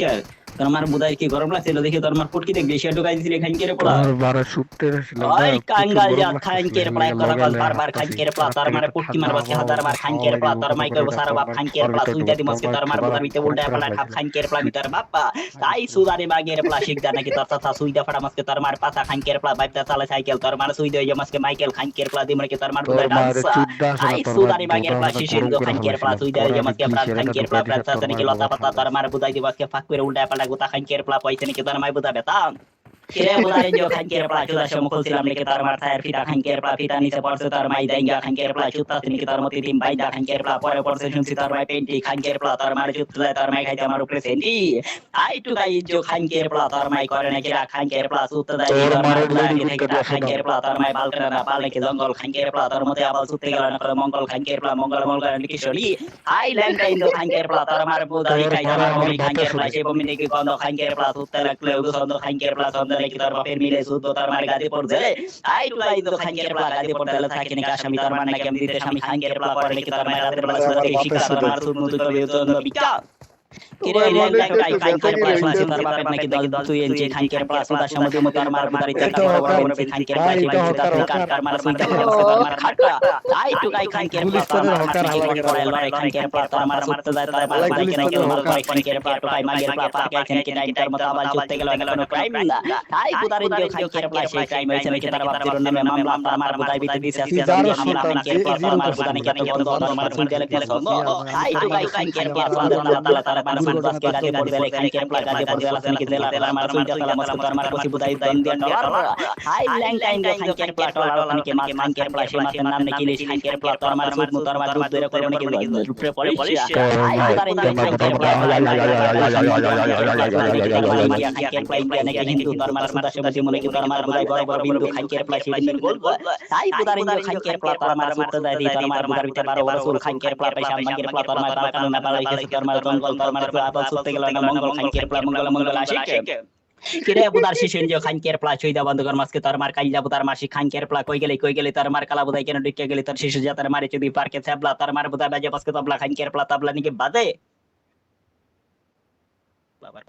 পরিষ্কার তোর আমার বুধাই কি গরম লাগছিল দেখি তোর আমার ফুটকি দেখ বেশি ঢুকাই দিছিলি খানকের পোলা আমার বারে শুটতে ছিল না ওই প্রচুর কাঙ্গাল গরম জাত লাগতেছিল খানকের পোলা এর কথা লগে কল লগে বারবার হাঁটতাছি খানকের পোলা রাত তোর থেকে মানে একটু পুটকি ঠান্ডা মারবাত কে আবহাওয়া হাজারবার হাওয়া খানকের পোলা লাগে তোর মাই কথা কইব কইরা সারা তোর বাপ মানে খানকের ওর পোলা ভিতরে সুইদা ঢুকতাম দিমসকে না তোর একটু মার বারে বুদার ভিতরে খুব উল্টা খারাপ পালা খাপ লাগছিল খানকের পোলা ভিতর বাপ্পা তাই সুদারে বাগের পোলা শিখদা নাকি তোর চাচা সুইদা ফাড়া মাসকে তোর মার পাতা খানকের পোলা বাইতা চালা সাইকেল তোর মার সুইদা হইয়া মাসকে মাইকেল খানকের পোলা দিমরে কি তোর মার তোর বুদার মায়ের ডান্স চুদ্দা আছে না তাই তোর মায়ের সুদারে বাগের দুধা পোলা আছে না শিশির গরম দো করে খানকের পোলা ফেলাইছিলাম সুইদা পরে হইয়া আমি মাসকে প্রাত গ্লিসের এটা খানকের ঢুকাই পোলা দিছে প্রাত তোর চাচা নাকি মায়ের লতা গলা পাতা তোর ফাটাইছে মার বুদাই দিবাসকে ফাঁক করে উল্টা পালা গোতা খানকের পোলা পয়সা নাকি তোর মাই বুদা বেতা কিরে বুদারে যে খানকের পোলা চুদা সম খুলছিলাম নাকি তার মার ছায়ের ফিতা খানকের পোলা ফিতা নিচে পড়ছে তার মাই দাইঙ্গা খানকের পোলা চুত্তা তিনি কি তার মতি তিন বাইন্দা খানকের পোলা পরে পড়ছে শুনছি তার মাই পেন্টি খানকের পোলা তার মার চুত্তা তার মাই খাইতে আমার উপরে সেন্টি আই টু গাই যে খানকের পোলা তার মাই করে নাকি রা খানকের পোলা চুত্তা দেয় তোর তার মার মারের বুদা লইলি আগে থেকে গুত্তা দিয়া শোনাম খানকের পোলা তার মাই বালকরা না পাল নাকি জঙ্গল খানকের পোলা তার মতে আবার চুত্তে গেল না করে মঙ্গল খানকের পোলা মঙ্গল মঙ্গল নাকি শনি আই ল্যাংটা ইন্দো খানকের পোলা তার মার বুদা তোর খাই মারে আমার আমার বমি ভাতে খানকের পোলা শুনে সে বমি নাকি গন্ধ খানকের পোলা চুত্তে লাগলে ছন্দ খানকের পোলা ছন্দ নাকি তার বাপের মিলে শুদ্ধ তার মার গাদি পড়ছে আই টু গাই ইন্দো খানকের পোলা গাদি পড়তে হলে থাকে নাকি আসামি তার মার নাকি আমি দিতে স্বামী খানকের পোলা করে নাকি তার মায়ের রাতের বেলা আমার সুদাকে ভাতে শিক্ষা তার শুনে মার সুদ মুদ করবে চন্দ্র বিকা কিরে তোমার মানে ল্যাংটা একটু কাই ব্যথা খানকের করে পোলা শুনছি হইতেছে তার বাপের নাকি দল তুই এনছে খানকের পোলা সুদা সমুদ্র মতো তার মার বুদারি তার এটা বড় বড় হকার বেনছি খানকের ভাই পোলা এটা শিবাই হকার তার হকার কার মার সুইটা দিতে তার মার খাটা আই টু গাই খানকের পোলা তার গুলিস্তানের মার হকার নাকি হালার বড় গেরা বড় লড়াই খানকের পোলা তার মার সুত্তে যায় তার মার হালাই মারে কেন কেন গুলিস্তানের মাল হকার করে খানকের পোলা তো ভাই মাগের পোলা পার গাইছেন কি টাইম তার মতো আবার চুত্তে গেল না কোনো ক্রাইম না আই বুদারি যে খানকের পোলা সেই ক্রাইম হইছে নাকি তার বাপের নামে মামলা তার মার বুদাই বিতে দিছে তুই আজকে যারো হামলা সন্তান খানকের পোলা তার মার বুদা নাকি এত বন্ধ তার মার সুইটা লাগলে ছন্দ আই টু গাই খানকের পোলা আল্লাহ তাআলা তার মার সুদ বাসকে গাদি পড়ে দেলে খানকের পোলা গাদি পড়ে দেলা নাকি দেলা তার মার সুইটা তালা মাসকে তার মার পছি বুদাই দাইন দেন ডলার হাই ল্যাং টাইম যে খানকের পোলা ডলার নাকি মাছ খানকের পোলা সে মাছের নাম নাকি লিশ খানকের পোলা তার মার সুদ তার মার দুধ ধরে করে নাকি রূপে পড়ে তোর হাই ভাই বুদারি যে খানকের পোলা খানকের পোলা ইন্ডিয়া নাকি হিন্দু তার মার সুদা সে বুঝি মনে কি তার মার বুদাই বড় বড় বিন্দু খানকের পোলা সে বিন্দু গোল হাই বুদারি যে খানকের পোলা তার মার সুদ দেয় দি তার মার বুদার ভিতরে 12 বছর খানকের পোলা পয়সা মাঙ্গের পোলা তার মার কারণ না বাড়াই গেছে তার মার জঙ্গল তার মার আবার সুদতে গেল না মঙ্গল খানকের পোলা মঙ্গল মঙ্গল আশিক কিরে বুদার শিশেন যে খানকের পোলা চইদা বন্ধ কর মাসকে তার মার কাইলা বুদার মাসি খানকের পোলা কই গেলে তার মার কালা বুদাই কেন ঢুকে গেলে তার শিশু যা তার মারে যদি পার্কে ছাবলা তার মার বুদা বাজে মাসকে তবলা খানকের পোলা তবলা নিকে বাজে বাবার